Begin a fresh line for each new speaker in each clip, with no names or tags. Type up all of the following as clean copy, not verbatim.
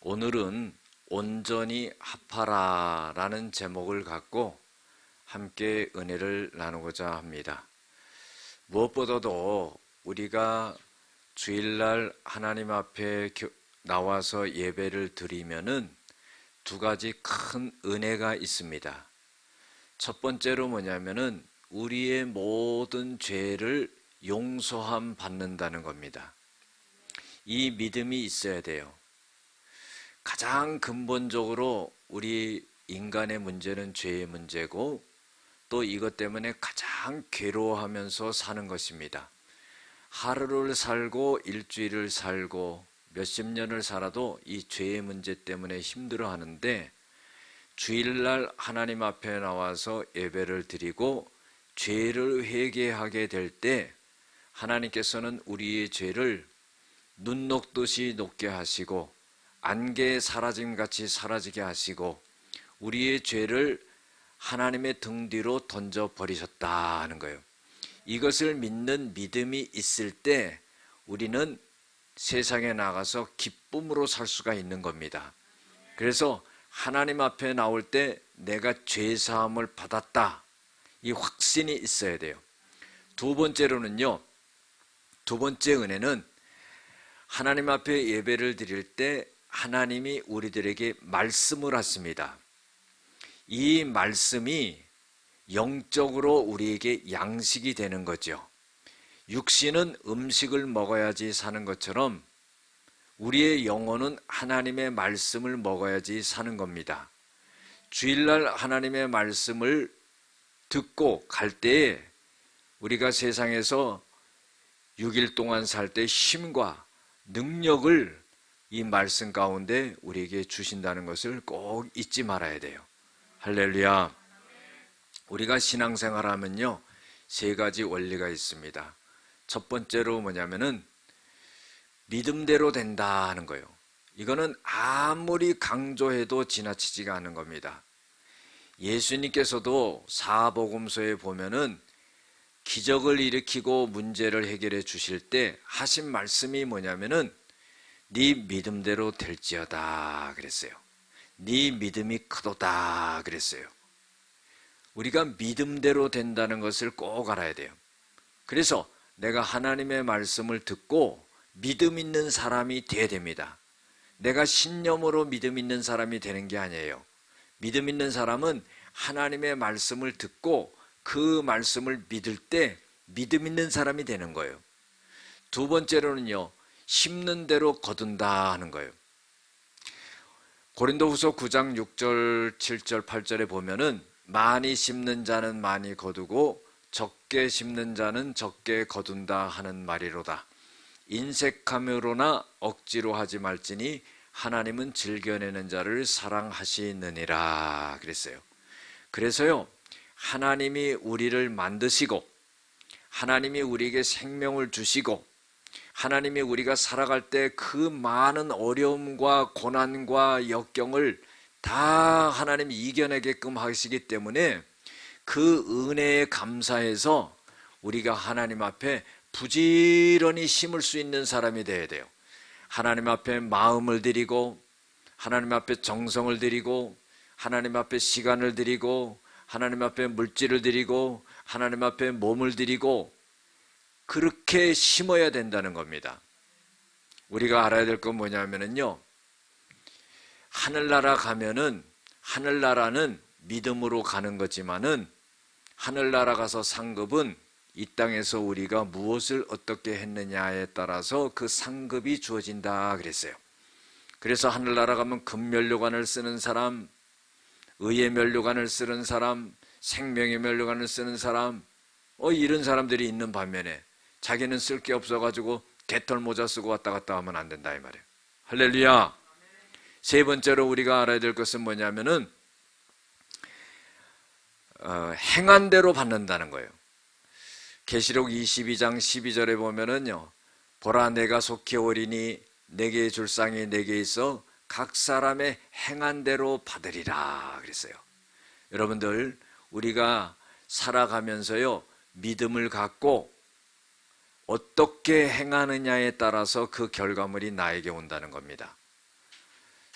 오늘은 온전히 합하라 라는 제목을 갖고 함께 은혜를 나누고자 합니다. 무엇보다도 우리가 주일날 하나님 앞에 나와서 예배를 드리면은 두 가지 큰 은혜가 있습니다. 첫 번째로 뭐냐면은 우리의 모든 죄를 용서함 받는다는 겁니다. 이 믿음이 있어야 돼요. 가장 근본적으로 우리 인간의 문제는 죄의 문제고 또 이것 때문에 가장 괴로워하면서 사는 것입니다. 하루를 살고 일주일을 살고 몇십 년을 살아도 이 죄의 문제 때문에 힘들어 하는데 주일날 하나님 앞에 나와서 예배를 드리고 죄를 회개하게 될 때 하나님께서는 우리의 죄를 눈 녹듯이 녹게 하시고 안개의 사라짐같이 사라지게 하시고 우리의 죄를 하나님의 등 뒤로 던져버리셨다 하는 거예요. 이것을 믿는 믿음이 있을 때 우리는 세상에 나가서 기쁨으로 살 수가 있는 겁니다. 그래서 하나님 앞에 나올 때 내가 죄사함을 받았다, 이 확신이 있어야 돼요. 두 번째로는요, 두 번째 은혜는 하나님 앞에 예배를 드릴 때 하나님이 우리들에게 말씀을 하십니다. 이 말씀이 영적으로 우리에게 양식이 되는 거죠. 육신은 음식을 먹어야지 사는 것처럼 우리의 영혼은 하나님의 말씀을 먹어야지 사는 겁니다. 주일날 하나님의 말씀을 듣고 갈 때에 우리가 세상에서 6일 동안 살 때 힘과 능력을 이 말씀 가운데 우리에게 주신다는 것을 꼭 잊지 말아야 돼요. 할렐루야. 우리가 신앙생활 하면요, 세 가지 원리가 있습니다. 첫 번째로 뭐냐면은 믿음대로 된다 하는 거예요. 이거는 아무리 강조해도 지나치지가 않은 겁니다. 예수님께서도 사복음서에 보면은 기적을 일으키고 문제를 해결해 주실 때 하신 말씀이 뭐냐면은 네 믿음대로 될지어다 그랬어요. 네 믿음이 크도다 그랬어요. 우리가 믿음대로 된다는 것을 꼭 알아야 돼요. 그래서 내가 하나님의 말씀을 듣고 믿음 있는 사람이 돼야 됩니다. 내가 신념으로 믿음 있는 사람이 되는 게 아니에요. 믿음 있는 사람은 하나님의 말씀을 듣고 그 말씀을 믿을 때 믿음 있는 사람이 되는 거예요. 두 번째로는요, 심는 대로 거둔다 하는 거예요. 고린도후서 9장 6절, 7절, 8절에 보면은 많이 심는 자는 많이 거두고 적게 심는 자는 적게 거둔다 하는 말이로다. 인색함으로나 억지로 하지 말지니 하나님은 즐겨내는 자를 사랑하시느니라 그랬어요. 그래서요, 하나님이 우리를 만드시고 하나님이 우리에게 생명을 주시고 하나님이 우리가 살아갈 때 그 많은 어려움과 고난과 역경을 다 하나님이 이겨내게끔 하시기 때문에 그 은혜에 감사해서 우리가 하나님 앞에 부지런히 심을 수 있는 사람이 되어야 돼요. 하나님 앞에 마음을 드리고 하나님 앞에 정성을 드리고 하나님 앞에 시간을 드리고 하나님 앞에 물질을 드리고 하나님 앞에 몸을 드리고 그렇게 심어야 된다는 겁니다. 우리가 알아야 될 건 뭐냐면요, 하늘나라 가면은 하늘나라는 믿음으로 가는 거지만은 하늘나라 가서 상급은 이 땅에서 우리가 무엇을 어떻게 했느냐에 따라서 그 상급이 주어진다 그랬어요. 그래서 하늘나라 가면 금면류관을 쓰는 사람, 의의 면류관을 쓰는 사람, 생명의 면류관을 쓰는 사람, 이런 사람들이 있는 반면에 자기는 쓸 게 없어가지고 개털 모자 쓰고 왔다 갔다 하면 안 된다 이 말이에요. 할렐루야. 세 번째로 우리가 알아야 될 것은 뭐냐면은 행한 대로 받는다는 거예요. 계시록 22장 12절에 보면은요, 보라 내가 속히 오리니 내게 줄 상이 내게 있어 각 사람의 행한 대로 받으리라 그랬어요. 여러분들, 우리가 살아가면서요, 믿음을 갖고 어떻게 행하느냐에 따라서 그 결과물이 나에게 온다는 겁니다.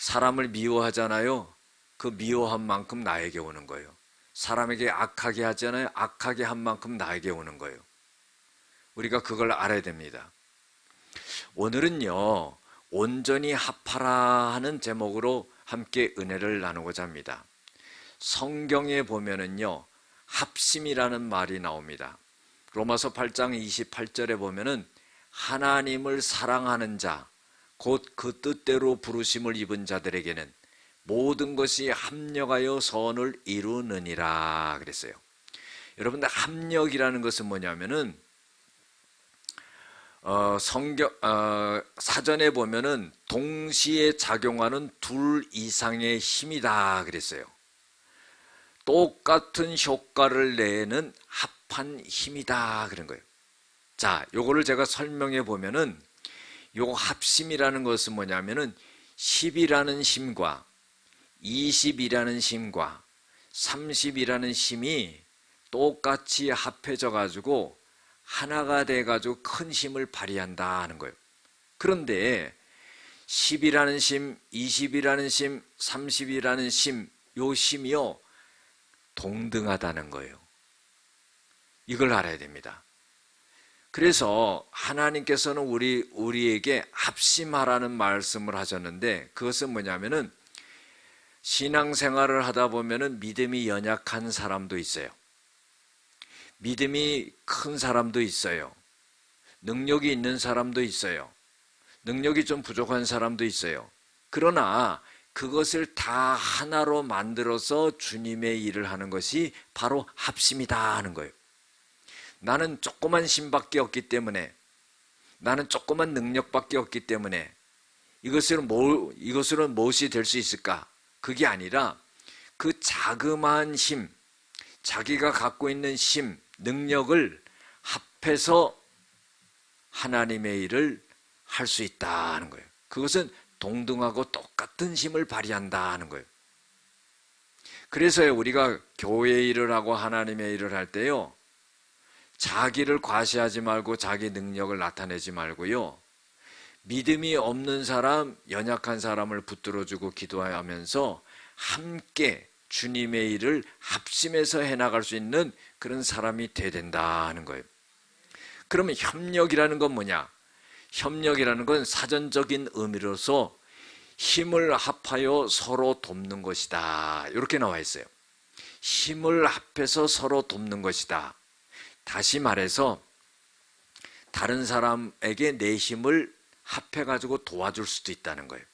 사람을 미워하잖아요. 그 미워한 만큼 나에게 오는 거예요. 사람에게 악하게 하잖아요. 악하게 한 만큼 나에게 오는 거예요. 우리가 그걸 알아야 됩니다. 오늘은요, 온전히 합하라 하는 제목으로 함께 은혜를 나누고자 합니다. 성경에 보면은요, 합심이라는 말이 나옵니다. 로마서 8장 28절에 보면은 하나님을 사랑하는 자, 곧 그 뜻대로 부르심을 입은 자들에게는 모든 것이 합력하여 선을 이루느니라 그랬어요. 여러분들, 합력이라는 것은 뭐냐면은 사전에 보면은 동시에 작용하는 둘 이상의 힘이다 그랬어요. 똑같은 효과를 내는 합한 힘이다 그런 거예요. 자, 요거를 제가 설명해 보면은 요 합심이라는 것은 뭐냐면은 10이라는 힘과 20이라는 힘과 30이라는 힘이 똑같이 합해져 가지고 하나가 돼 가지고 큰 힘을 발휘한다 하는 거예요. 그런데 10이라는 힘, 20이라는 힘, 30이라는 힘, 요 힘이요 동등하다는 거예요. 이걸 알아야 됩니다. 그래서 하나님께서는 우리에게 합심하라는 말씀을 하셨는데, 그것은 뭐냐면은 신앙생활을 하다 보면은 믿음이 연약한 사람도 있어요. 믿음이 큰 사람도 있어요. 능력이 있는 사람도 있어요. 능력이 좀 부족한 사람도 있어요. 그러나 그것을 다 하나로 만들어서 주님의 일을 하는 것이 바로 합심이다 하는 거예요. 나는 조그만 힘밖에 없기 때문에, 나는 조그만 능력밖에 없기 때문에 이것으로 무엇이 될 수 있을까? 그게 아니라 그 자그마한 힘, 자기가 갖고 있는 힘, 능력을 합해서 하나님의 일을 할 수 있다 하는 거예요. 그것은 동등하고 똑같은 힘을 발휘한다 하는 거예요. 그래서 우리가 교회 일을 하고 하나님의 일을 할 때요, 자기를 과시하지 말고 자기 능력을 나타내지 말고요, 믿음이 없는 사람, 연약한 사람을 붙들어주고 기도하면서 함께 주님의 일을 합심해서 해나갈 수 있는 그런 사람이 돼야 된다 하는 거예요. 그러면 협력이라는 건 뭐냐? 협력이라는 건 사전적인 의미로서 힘을 합하여 서로 돕는 것이다, 이렇게 나와 있어요. 힘을 합해서 서로 돕는 것이다. 다시 말해서 다른 사람에게 내 힘을 합해가지고 도와줄 수도 있다는 거예요.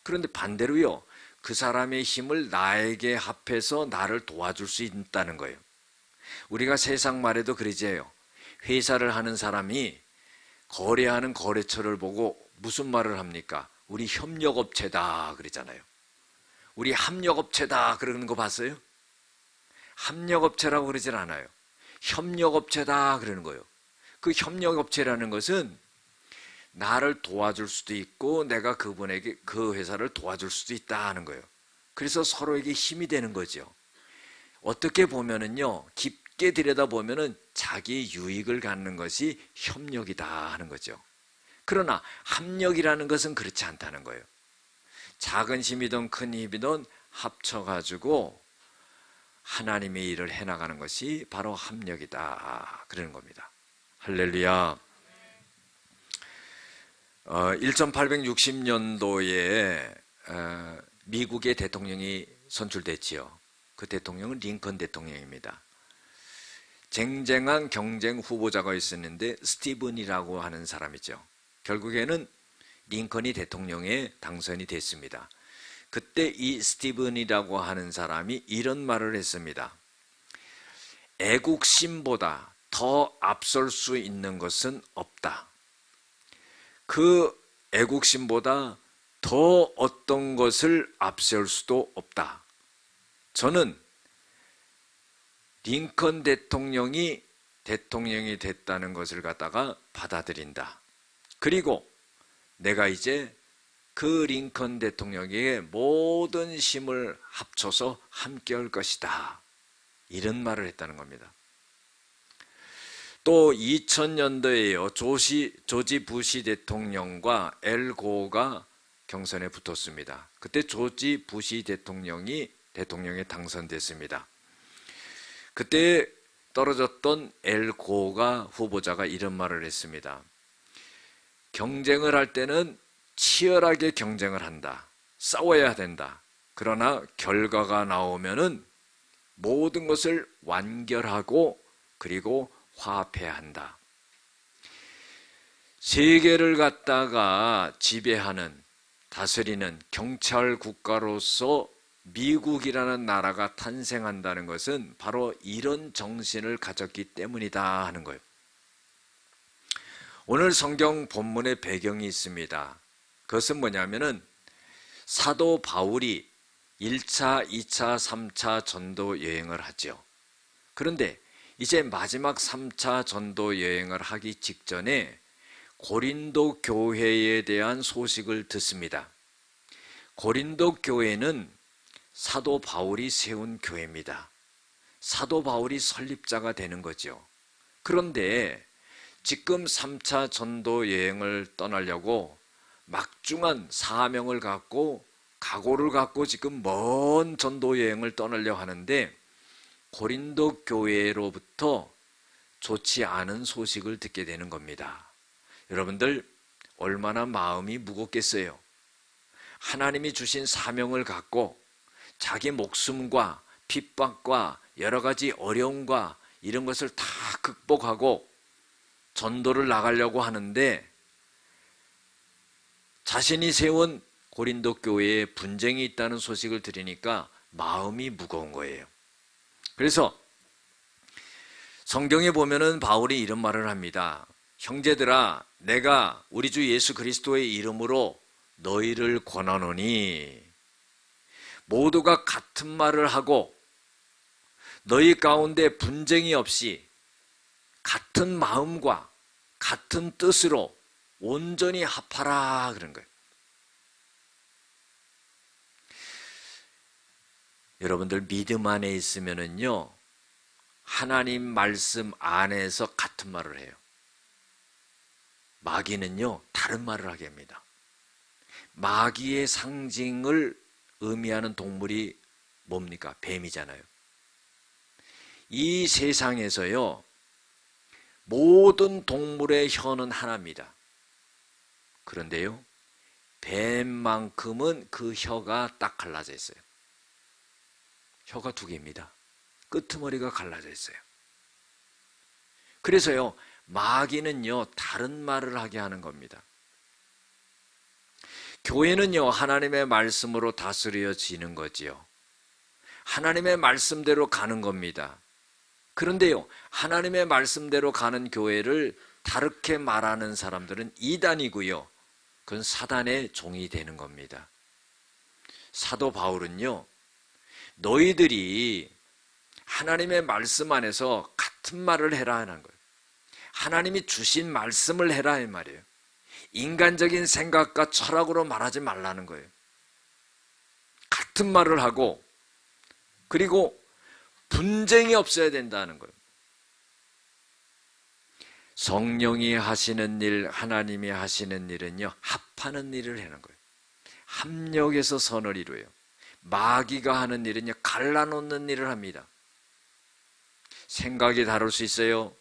그런데 반대로요, 그 사람의 힘을 나에게 합해서 나를 도와줄 수 있다는 거예요. 우리가 세상 말에도 그러지요. 회사를 하는 사람이 거래하는 거래처를 보고 무슨 말을 합니까? 우리 협력업체다 그러잖아요. 우리 합력업체다 그러는 거 봤어요? 합력업체라고 그러질 않아요. 협력업체다 그러는 거예요. 그 협력업체라는 것은 나를 도와줄 수도 있고 내가 그분에게 그 회사를 도와줄 수도 있다 하는 거예요. 그래서 서로에게 힘이 되는 거죠. 어떻게 보면은요, 깊게 들여다보면은 자기 유익을 갖는 것이 협력이다 하는 거죠. 그러나 합력이라는 것은 그렇지 않다는 거예요. 작은 힘이든 큰 힘이든 합쳐가지고 하나님의 일을 해나가는 것이 바로 합력이다 그러는 겁니다. 할렐루야. 1860년도에 미국의 대통령이 선출됐지요. 그 대통령은 링컨 대통령입니다. 쟁쟁한 경쟁 후보자가 있었는데 스티븐이라고 하는 사람이죠. 결국에는 링컨이 대통령에 당선이 됐습니다. 그때 이 스티븐이라고 하는 사람이 이런 말을 했습니다. 애국심보다 더 앞설 수 있는 것은 없다. 그 애국심보다 더 어떤 것을 앞세울 수도 없다. 저는 링컨 대통령이 됐다는 것을 갖다가 받아들인다. 그리고 내가 이제 그 링컨 대통령에게 모든 힘을 합쳐서 함께 할 것이다. 이런 말을 했다는 겁니다. 또 2000년도에요. 조지 부시 대통령과 엘 고어가 경선에 붙었습니다. 그때 조지 부시 대통령에 당선됐습니다. 그때 떨어졌던 엘 고어가 후보자가 이런 말을 했습니다. 경쟁을 할 때는 치열하게 경쟁을 한다. 싸워야 된다. 그러나 결과가 나오면은 모든 것을 완결하고 그리고 화합해야 한다. 세계를 갖다가 지배하는, 다스리는 경찰 국가로서 미국이라는 나라가 탄생한다는 것은 바로 이런 정신을 가졌기 때문이다 하는 거예요. 오늘 성경 본문의 배경이 있습니다. 그것은 뭐냐면은 사도 바울이 1차, 2차, 3차 전도 여행을 하죠. 그런데 이제 마지막 3차 전도 여행을 하기 직전에 고린도 교회에 대한 소식을 듣습니다. 고린도 교회는 사도 바울이 세운 교회입니다. 사도 바울이 설립자가 되는 거죠. 그런데 지금 3차 전도 여행을 떠나려고 막중한 사명을 갖고 각오를 갖고 지금 먼 전도 여행을 떠나려 하는데 고린도 교회로부터 좋지 않은 소식을 듣게 되는 겁니다. 여러분들 얼마나 마음이 무겁겠어요. 하나님이 주신 사명을 갖고 자기 목숨과 핍박과 여러 가지 어려움과 이런 것을 다 극복하고 전도를 나가려고 하는데 자신이 세운 고린도 교회에 분쟁이 있다는 소식을 들으니까 마음이 무거운 거예요. 그래서 성경에 보면은 바울이 이런 말을 합니다. 형제들아, 내가 우리 주 예수 그리스도의 이름으로 너희를 권하노니 모두가 같은 말을 하고 너희 가운데 분쟁이 없이 같은 마음과 같은 뜻으로 온전히 합하라 그런 거예요. 여러분들 믿음 안에 있으면은요 하나님 말씀 안에서 같은 말을 해요. 마귀는요 다른 말을 하게 합니다. 마귀의 상징을 의미하는 동물이 뭡니까? 뱀이잖아요. 이 세상에서요 모든 동물의 혀는 하나입니다. 그런데요 뱀만큼은 그 혀가 딱 갈라져 있어요. 혀가 두 개입니다. 끄트머리가 갈라져 있어요. 그래서요 마귀는요 다른 말을 하게 하는 겁니다. 교회는요 하나님의 말씀으로 다스려지는 거지요. 하나님의 말씀대로 가는 겁니다. 그런데요 하나님의 말씀대로 가는 교회를 다르게 말하는 사람들은 이단이고요 그건 사단의 종이 되는 겁니다. 사도 바울은요 너희들이 하나님의 말씀 안에서 같은 말을 해라 하는 거예요. 하나님이 주신 말씀을 해라 이 말이에요. 인간적인 생각과 철학으로 말하지 말라는 거예요. 같은 말을 하고 그리고 분쟁이 없어야 된다는 거예요. 성령이 하시는 일, 하나님이 하시는 일은요 합하는 일을 하는 거예요. 합력해서 선을 이루어요. 마귀가 하는 일은요 갈라놓는 일을 합니다. 생각이 다를 수 있어요.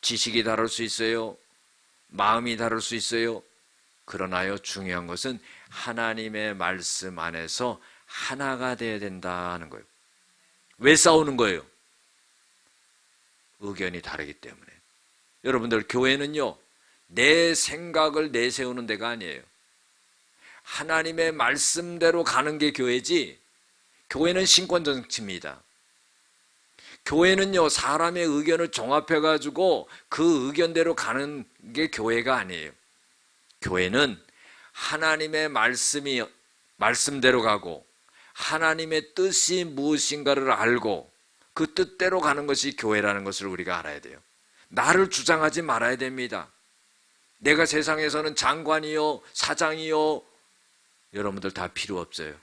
지식이 다를 수 있어요. 마음이 다를 수 있어요. 그러나요 중요한 것은 하나님의 말씀 안에서 하나가 되어야 된다는 거예요. 왜 싸우는 거예요? 의견이 다르기 때문에. 여러분들 교회는요 내 생각을 내세우는 데가 아니에요. 하나님의 말씀대로 가는 게 교회지 교회는 신권정치입니다. 교회는요 사람의 의견을 종합해 가지고 그 의견대로 가는 게 교회가 아니에요. 교회는 하나님의 말씀대로 가고 하나님의 뜻이 무엇인가를 알고 그 뜻대로 가는 것이 교회라는 것을 우리가 알아야 돼요. 나를 주장하지 말아야 됩니다. 내가 세상에서는 장관이요 사장이요 여러분들 다 필요 없어요.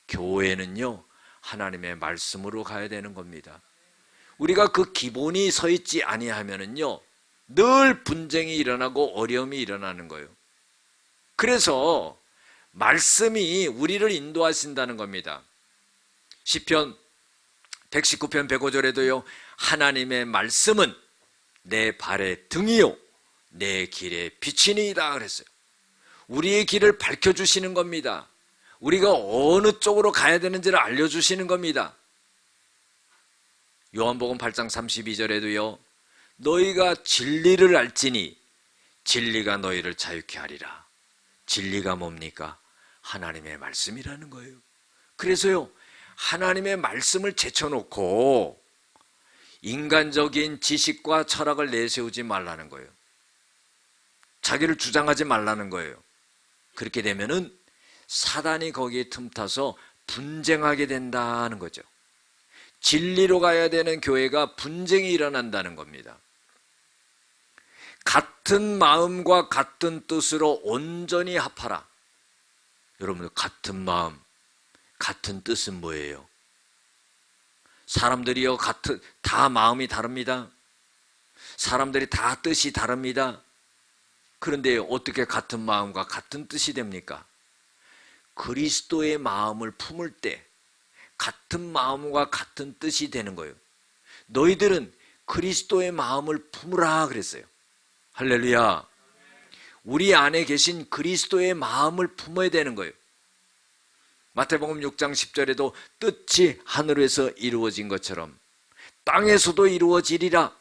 교회는요 하나님의 말씀으로 가야 되는 겁니다. 우리가 그 기본이 서 있지 아니하면은요 늘 분쟁이 일어나고 어려움이 일어나는 거예요. 그래서 말씀이 우리를 인도하신다는 겁니다. 시편 119편 105절에도요, 하나님의 말씀은 내 발의 등이요 내 길의 빛이니이다 그랬어요. 우리의 길을 밝혀주시는 겁니다. 우리가 어느 쪽으로 가야 되는지를 알려주시는 겁니다. 요한복음 8장 32절에도요, 너희가 진리를 알지니 진리가 너희를 자유케 하리라. 진리가 뭡니까? 하나님의 말씀이라는 거예요. 그래서요, 하나님의 말씀을 제쳐놓고 인간적인 지식과 철학을 내세우지 말라는 거예요. 자기를 주장하지 말라는 거예요. 그렇게 되면은 사단이 거기에 틈타서 분쟁하게 된다는 거죠. 진리로 가야 되는 교회가 분쟁이 일어난다는 겁니다. 같은 마음과 같은 뜻으로 온전히 합하라. 여러분들, 같은 마음, 같은 뜻은 뭐예요? 사람들이요, 다 마음이 다릅니다. 사람들이 다 뜻이 다릅니다. 그런데 어떻게 같은 마음과 같은 뜻이 됩니까? 그리스도의 마음을 품을 때 같은 마음과 같은 뜻이 되는 거예요. 너희들은 그리스도의 마음을 품으라 그랬어요. 할렐루야. 우리 안에 계신 그리스도의 마음을 품어야 되는 거예요. 마태복음 6장 10절에도 뜻이 하늘에서 이루어진 것처럼 땅에서도 이루어지리라.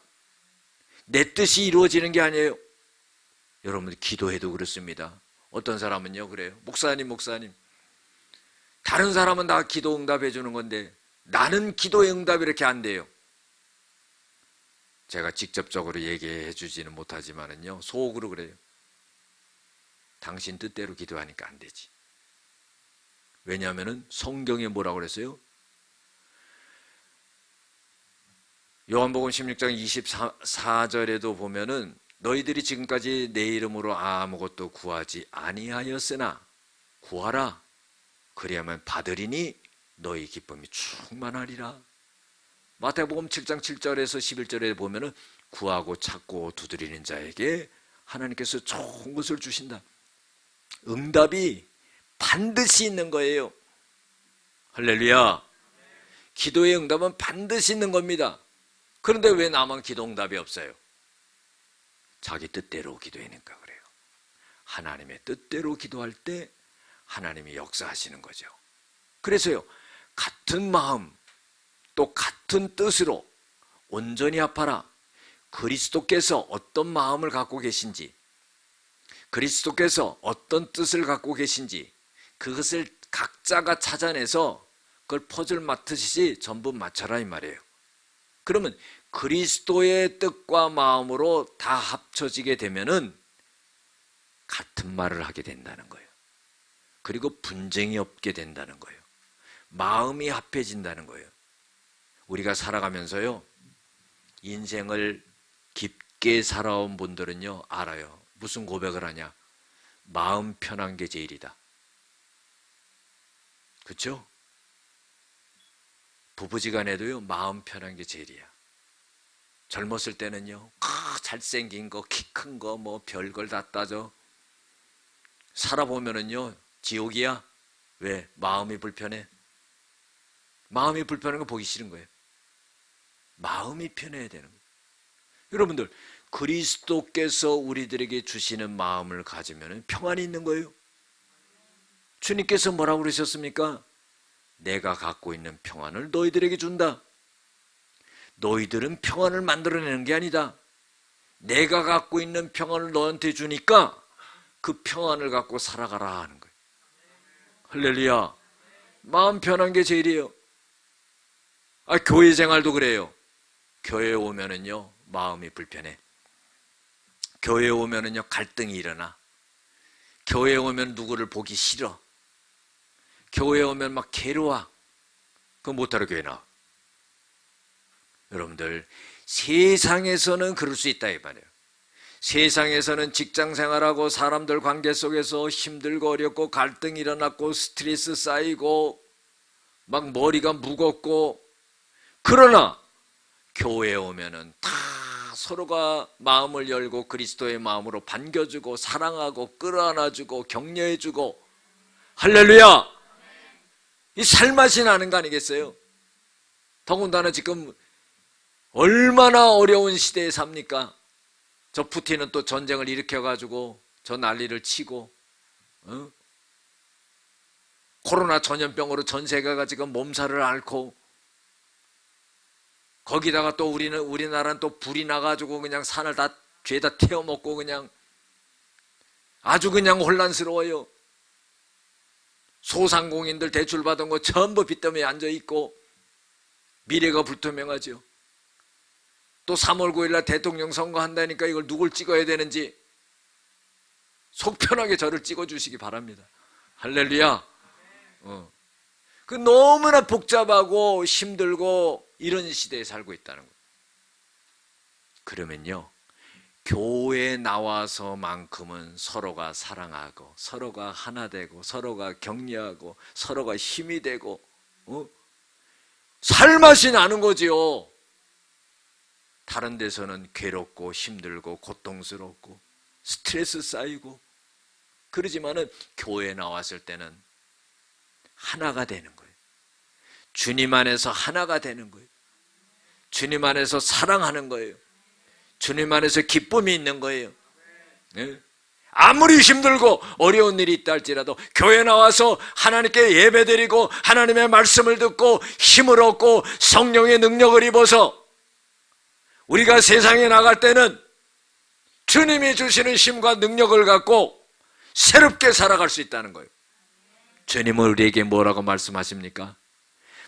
내 뜻이 이루어지는 게 아니에요. 여러분들, 기도해도 그렇습니다. 어떤 사람은요 그래요. 목사님, 다른 사람은 다 기도 응답해 주는 건데 나는 기도의 응답이 이렇게 안 돼요. 제가 직접적으로 얘기해 주지는 못하지만은요, 속으로 그래요. 당신 뜻대로 기도하니까 안 되지. 왜냐하면은 성경에 뭐라고 그랬어요? 요한복음 16장 24절에도 보면은 너희들이 지금까지 내 이름으로 아무것도 구하지 아니하였으나 구하라. 그리하면 받으리니 너희 기쁨이 충만하리라. 마태복음 7장 7절에서 11절에 보면은 구하고 찾고 두드리는 자에게 하나님께서 좋은 것을 주신다. 응답이 반드시 있는 거예요. 할렐루야. 기도의 응답은 반드시 있는 겁니다. 그런데 왜 나만 기도 응답이 없어요? 자기 뜻대로 기도하니까 그래요. 하나님의 뜻대로 기도할 때 하나님이 역사하시는 거죠. 그래서요, 같은 마음 또 같은 뜻으로 온전히 합하라. 그리스도께서 어떤 마음을 갖고 계신지, 그리스도께서 어떤 뜻을 갖고 계신지, 그것을 각자가 찾아내서 그걸 퍼즐 맞듯이 전부 맞춰라 이 말이에요. 그러면 그리스도의 뜻과 마음으로 다 합쳐지게 되면은 같은 말을 하게 된다는 거예요. 그리고 분쟁이 없게 된다는 거예요. 마음이 합해진다는 거예요. 우리가 살아가면서요, 인생을 깊게 살아온 분들은요 알아요. 무슨 고백을 하냐? 마음 편한 게 제일이다. 그렇죠? 부부지간에도요, 마음 편한 게 제일이야. 젊었을 때는요, 잘생긴 거, 키 큰 거, 뭐 별걸 다 따져. 살아보면은요, 지옥이야. 왜? 마음이 불편해. 마음이 불편한 거 보기 싫은 거예요. 마음이 편해야 되는 거예요. 여러분들, 그리스도께서 우리들에게 주시는 마음을 가지면 평안이 있는 거예요. 주님께서 뭐라고 그러셨습니까? 내가 갖고 있는 평안을 너희들에게 준다. 너희들은 평안을 만들어내는 게 아니다. 내가 갖고 있는 평안을 너한테 주니까 그 평안을 갖고 살아가라 하는 거예요. 할렐루야. 마음 편한 게 제일이에요. 교회 생활도 그래요. 교회에 오면은요, 마음이 불편해. 교회에 오면은요, 갈등이 일어나. 교회에 오면 누구를 보기 싫어. 교회에 오면 막 괴로워. 그럼 못하러 교회 나와. 여러분들, 세상에서는 그럴 수 있다 이 말이에요. 세상에서는 직장생활하고 사람들 관계 속에서 힘들고 어렵고 갈등이 일어났고 스트레스 쌓이고 막 머리가 무겁고, 그러나 교회에 오면은 다 서로가 마음을 열고 그리스도의 마음으로 반겨주고 사랑하고 끌어안아주고 격려해주고 할렐루야. 이 살맛이 나는 거 아니겠어요? 더군다나 지금 얼마나 어려운 시대에 삽니까? 저 푸틴은 또 전쟁을 일으켜가지고 저 난리를 치고, 코로나 전염병으로 전 세계가 지금 몸살을 앓고, 거기다가 또 우리나라는 또 불이 나가지고 그냥 산을 다 죄다 태워먹고 그냥 아주 그냥 혼란스러워요. 소상공인들 대출 받은 거 전부 빚더미에 앉아있고 미래가 불투명하죠. 또 3월 9일날 대통령 선거한다니까 이걸 누굴 찍어야 되는지 속 편하게 저를 찍어주시기 바랍니다. 할렐루야. 그 너무나 복잡하고 힘들고 이런 시대에 살고 있다는 거예요. 그러면요, 교회에 나와서만큼은 서로가 사랑하고 서로가 하나 되고 서로가 격려하고 서로가 힘이 되고 살맛이 나는 거지요. 다른 데서는 괴롭고 힘들고 고통스럽고 스트레스 쌓이고 그러지만은 교회에 나왔을 때는 하나가 되는 거예요. 주님 안에서 하나가 되는 거예요. 주님 안에서 사랑하는 거예요. 주님 안에서 기쁨이 있는 거예요. 네? 아무리 힘들고 어려운 일이 있다 할지라도 교회 나와서 하나님께 예배드리고 하나님의 말씀을 듣고 힘을 얻고 성령의 능력을 입어서 우리가 세상에 나갈 때는 주님이 주시는 힘과 능력을 갖고 새롭게 살아갈 수 있다는 거예요. 주님은 우리에게 뭐라고 말씀하십니까?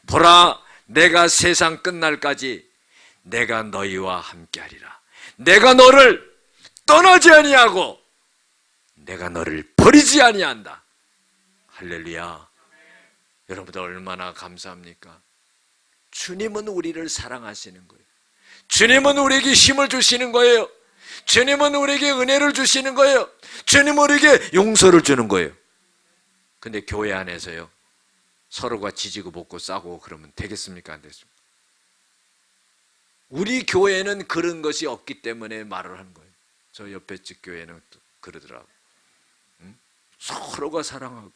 보라, 내가 세상 끝날까지 내가 너희와 함께하리라. 내가 너를 떠나지 아니하고 내가 너를 버리지 아니한다. 할렐루야. 여러분들 얼마나 감사합니까? 주님은 우리를 사랑하시는 거예요. 주님은 우리에게 힘을 주시는 거예요. 주님은 우리에게 은혜를 주시는 거예요. 주님은 우리에게 용서를 주는 거예요. 근데 교회 안에서요, 서로가 지지고 볶고 싸고 그러면 되겠습니까? 안 되겠습니까? 우리 교회는 그런 것이 없기 때문에 말을 하는 거예요. 저 옆에 집 교회는 또 그러더라고요. 서로가 사랑하고.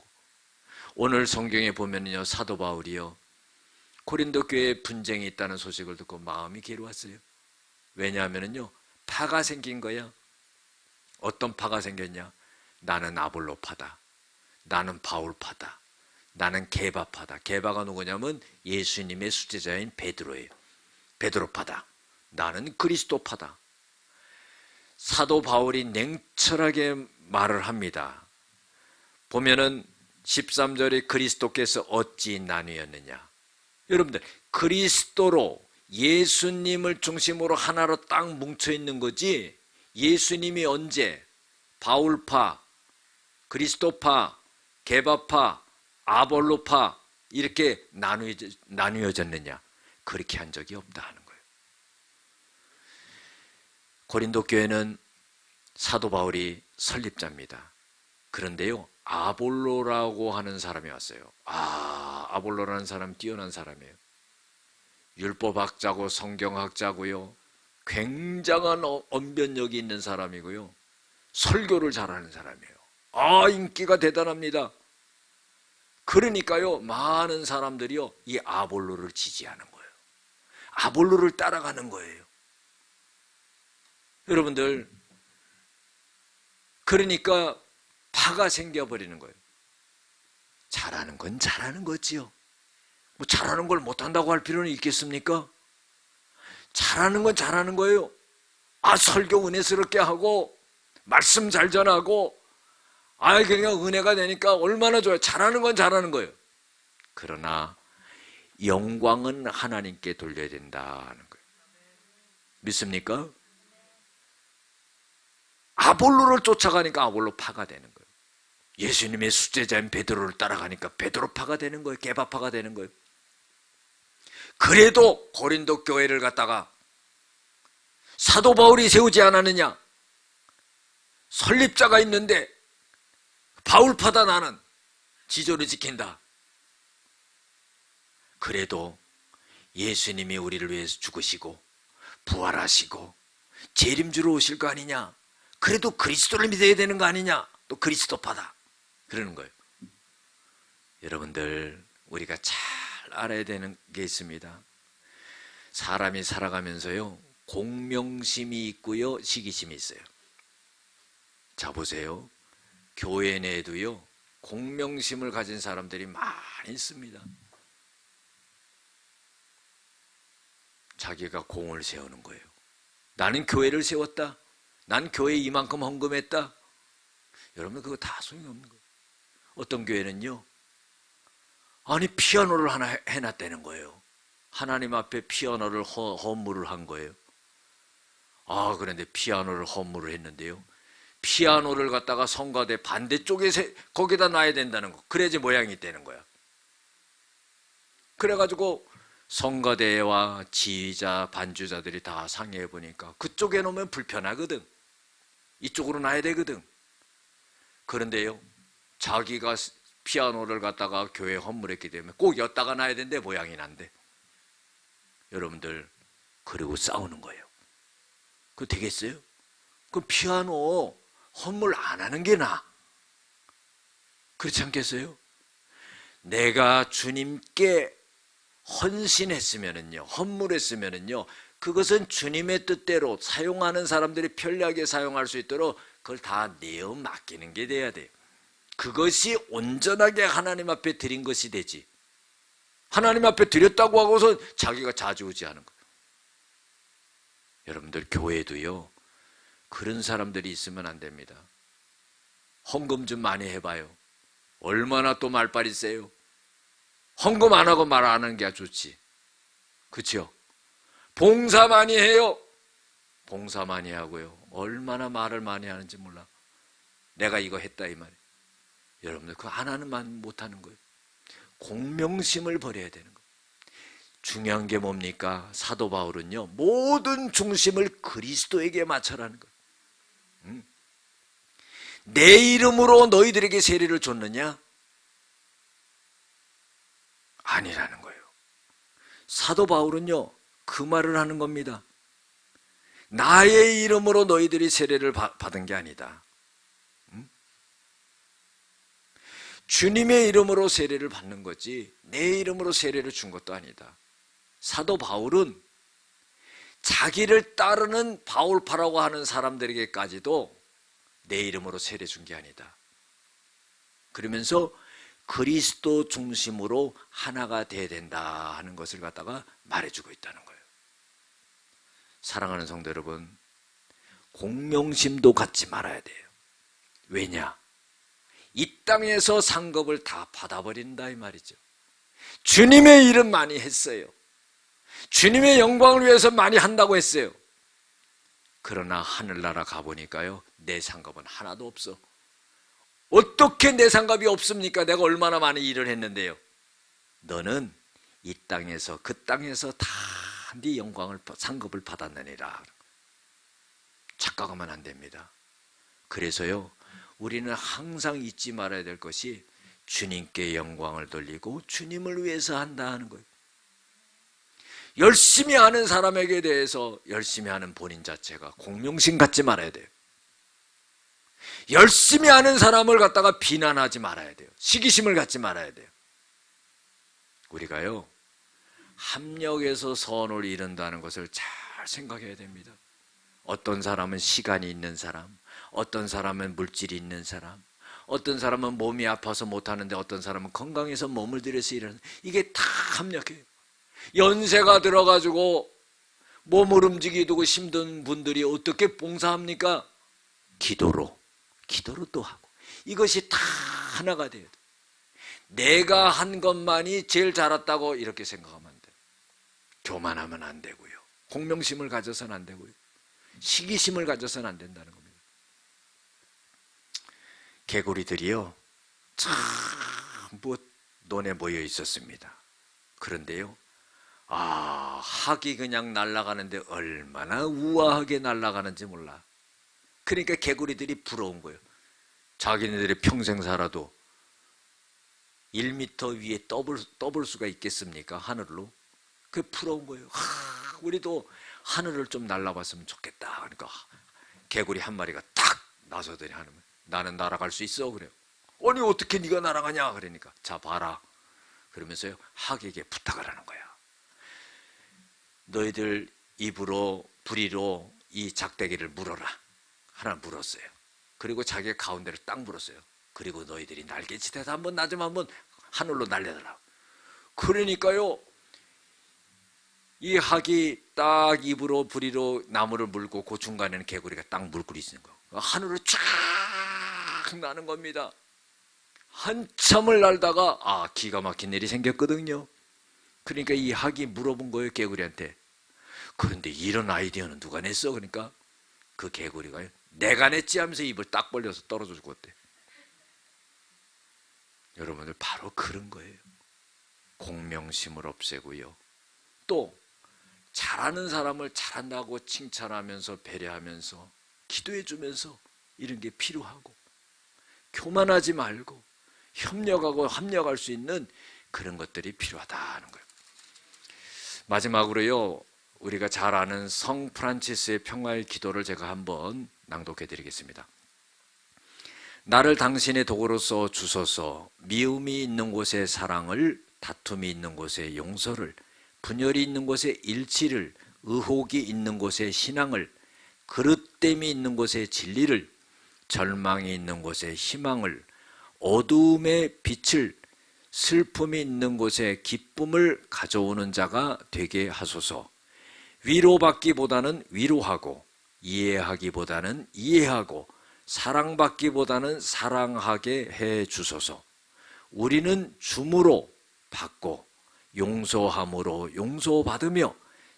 오늘 성경에 보면요, 사도 바울이요, 고린도 교회에 분쟁이 있다는 소식을 듣고 마음이 괴로웠어요. 왜냐하면요, 파가 생긴 거야. 어떤 파가 생겼냐? 나는 아볼로파다. 나는 바울파다. 나는 게바파다. 게바가 누구냐면 예수님의 수제자인 베드로예요. 베드로파다. 나는 그리스도파다. 사도 바울이 냉철하게 말을 합니다. 보면은 13절에 그리스도께서 어찌 나뉘었느냐. 여러분들, 그리스도로 예수님을 중심으로 하나로 딱 뭉쳐있는 거지, 예수님이 언제 바울파, 그리스도파, 게바파, 아볼로파 이렇게 나뉘어졌느냐. 그렇게 한 적이 없다 하는 거예요. 고린도 교회는 사도 바울이 설립자입니다. 그런데요, 아볼로라고 하는 사람이 왔어요. 아볼로라는 사람 뛰어난 사람이에요. 율법학자고 성경학자고요, 굉장한 언변력이 있는 사람이고요, 설교를 잘하는 사람이에요. 인기가 대단합니다. 그러니까요, 많은 사람들이요, 이 아볼로를 지지하는 거예요. 아볼로를 따라가는 거예요. 여러분들, 그러니까 파가 생겨버리는 거예요. 잘하는 건 잘하는 거지요. 뭐 잘하는 걸 못한다고 할 필요는 있겠습니까? 잘하는 건 잘하는 거예요. 설교 은혜스럽게 하고 말씀 잘 전하고 그냥 은혜가 되니까 얼마나 좋아요. 잘하는 건 잘하는 거예요. 그러나 영광은 하나님께 돌려야 된다는 거예요. 믿습니까? 아볼로를 쫓아가니까 아볼로파가 되는 거예요. 예수님의 수제자인 베드로를 따라가니까 베드로파가 되는 거예요. 게바파가 되는 거예요. 그래도 고린도 교회를 갖다가 사도 바울이 세우지 않았느냐? 설립자가 있는데 바울파다 나는 지조를 지킨다. 그래도 예수님이 우리를 위해서 죽으시고 부활하시고 재림주로 오실 거 아니냐? 그래도 그리스도를 믿어야 되는 거 아니냐? 또 그리스도파다. 그러는 거예요. 여러분들, 우리가 잘 알아야 되는 게 있습니다. 사람이 살아가면서요, 공명심이 있고요, 시기심이 있어요. 자, 보세요. 교회 내에도요, 공명심을 가진 사람들이 많이 있습니다. 자기가 공을 세우는 거예요. 나는 교회를 세웠다. 난 교회에 이만큼 헌금했다. 여러분, 그거 다 소용없는 거예요. 어떤 교회는요, 아니 피아노를 하나 해놨다는 거예요. 하나님 앞에 피아노를 헌물을 한 거예요. 아, 그런데 피아노를 헌물을 했는데요, 피아노를 갖다가 성가대 반대쪽에 거기다 놔야 된다는 거. 그래야지 모양이 되는 거야. 그래가지고 성가대와 지휘자, 반주자들이 다 상의해 보니까 그쪽에 놓으면 불편하거든. 이쪽으로 놔야 되거든. 그런데요, 자기가 피아노를 갖다가 교회에 헌물했기 때문에 꼭 엿다가 놔야 되는데 모양이 난대. 여러분들, 그리고 싸우는 거예요. 그거 되겠어요? 그 피아노 헌물 안 하는 게 나아. 그렇지 않겠어요? 내가 주님께 헌신했으면은요, 헌물했으면은요, 그것은 주님의 뜻대로 사용하는 사람들이 편리하게 사용할 수 있도록 그걸 다 내어 맡기는 게 돼야 돼요. 그것이 온전하게 하나님 앞에 드린 것이 되지. 하나님 앞에 드렸다고 하고서 자기가 좌지우지하는 거예요. 여러분들, 교회도요, 그런 사람들이 있으면 안 됩니다. 헌금 좀 많이 해봐요. 얼마나 또 말빨이 세요. 헌금 안 하고 말 안 하는 게 좋지. 그렇죠? 봉사 많이 해요. 봉사 많이 하고요, 얼마나 말을 많이 하는지 몰라. 내가 이거 했다 이 말이에요. 여러분들, 그거 하나는 못하는 거예요. 공명심을 버려야 되는 거예요. 중요한 게 뭡니까? 사도 바울은요, 모든 중심을 그리스도에게 맞춰라는 거예요. 내 이름으로 너희들에게 세례를 줬느냐? 아니라는 거예요. 사도 바울은요, 그 말을 하는 겁니다. 나의 이름으로 너희들이 세례를 받은 게 아니다. 주님의 이름으로 세례를 받는 거지 내 이름으로 세례를 준 것도 아니다. 사도 바울은 자기를 따르는 바울파라고 하는 사람들에게까지도 내 이름으로 세례 준 게 아니다. 그러면서 그리스도 중심으로 하나가 돼야 된다 하는 것을 갖다가 말해주고 있다는 거예요. 사랑하는 성도 여러분, 공명심도 갖지 말아야 돼요. 왜냐? 이 땅에서 상급을 다 받아버린다 이 말이죠. 주님의 일은 많이 했어요. 주님의 영광을 위해서 많이 한다고 했어요. 그러나 하늘나라 가보니까요, 내 상급은 하나도 없어. 어떻게 내 상급이 없습니까? 내가 얼마나 많은 일을 했는데요. 너는 이 땅에서 그 땅에서 다 네 영광을 상급을 받았느니라. 착각하면 안 됩니다. 그래서요, 우리는 항상 잊지 말아야 될 것이 주님께 영광을 돌리고 주님을 위해서 한다 하는 거예요. 열심히 하는 사람에게 대해서 열심히 하는 본인 자체가 공명심 갖지 말아야 돼요. 열심히 하는 사람을 갖다가 비난하지 말아야 돼요. 시기심을 갖지 말아야 돼요. 우리가요, 합력해서 선을 이룬다는 것을 잘 생각해야 됩니다. 어떤 사람은 시간이 있는 사람, 어떤 사람은 물질이 있는 사람, 어떤 사람은 몸이 아파서 못하는데 어떤 사람은 건강해서 몸을 들여서 일하는, 이게 다 합력해요. 연세가 들어가지고 몸을 움직이고 힘든 분들이 어떻게 봉사합니까? 기도로 또 하고. 이것이 다 하나가 돼야 돼. 내가 한 것만이 제일 잘했다고 이렇게 생각하면 안 돼요. 교만하면 안 되고요, 공명심을 가져서는 안 되고요, 시기심을 가져서는 안 된다는 겁니다. 개구리들이요, 전부 논에 모여 있었습니다. 그런데요, 학이 그냥 날아가는데 얼마나 우아하게 날아가는지 몰라. 그러니까 개구리들이 부러운 거예요. 자기네들이 평생 살아도 1m 위에 떠볼 수가 있겠습니까? 하늘로. 그게 부러운 거예요. 우리도 하늘을 좀 날아봤으면 좋겠다. 그러니까 개구리 한 마리가 탁 나서더니 하는 거예요. 나는 날아갈 수 있어. 그래요. 아니 어떻게 네가 날아가냐 그러니까 자 봐라 그러면서요 학에게 부탁을 하는 거야. 너희들 입으로 부리로 이 작대기를 물어라. 하나 물었어요. 그리고 자기가 가운데를 딱 물었어요. 그리고 너희들이 날개짓에서 한번 낮으면 한번 하늘로 날려달라. 그러니까요 이 학이 딱 입으로 부리로 나무를 물고 그 중간에는 개구리가 딱 물고 있는 거. 하늘로 쫙 나는 겁니다. 한참을 날다가 기가 막힌 일이 생겼거든요. 그러니까 이 학이 물어본 거예요 개구리한테. 그런데 이런 아이디어는 누가 냈어? 그러니까 그 개구리가 내가 냈지 하면서 입을 딱 벌려서 떨어져 죽었대. 여러분들 바로 그런 거예요. 공명심을 없애고요. 또 잘하는 사람을 잘한다고 칭찬하면서 배려하면서 기도해주면서 이런 게 필요하고 교만하지 말고 협력하고 합력할 수 있는 그런 것들이 필요하다는 거예요. 마지막으로요 우리가 잘 아는 성 프란치스의 평화의 기도를 제가 한번 낭독해 드리겠습니다. 나를 당신의 도구로서 주소서. 미움이 있는 곳에 사랑을, 다툼이 있는 곳에 용서를, 분열이 있는 곳에 일치를, 의혹이 있는 곳에 신앙을, 그릇됨이 있는 곳에 진리를, 절망이 있는 곳에 희망을, 어두움의 빛을, 슬픔이 있는 곳에 기쁨을 가져오는 자가 되게 하소서. 위로받기보다는 위로하고, 이해하기보다는 이해하고, 사랑받기보다는 사랑하게 해 주소서. 우리는 줌으로 받고 용서함으로 용서받으며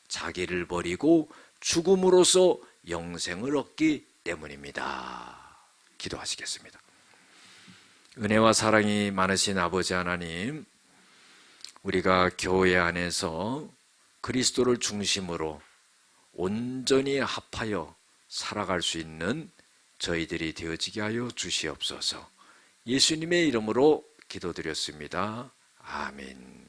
자기를 버리고 죽음으로써 영생을 얻기 때문입니다. 기도하시겠습니다. 은혜와 사랑이 많으신 아버지 하나님, 우리가 교회 안에서 그리스도를 중심으로 온전히 합하여 살아갈 수 있는 저희들이 되어지게 하여 주시옵소서. 예수님의 이름으로 기도드렸습니다. 아멘.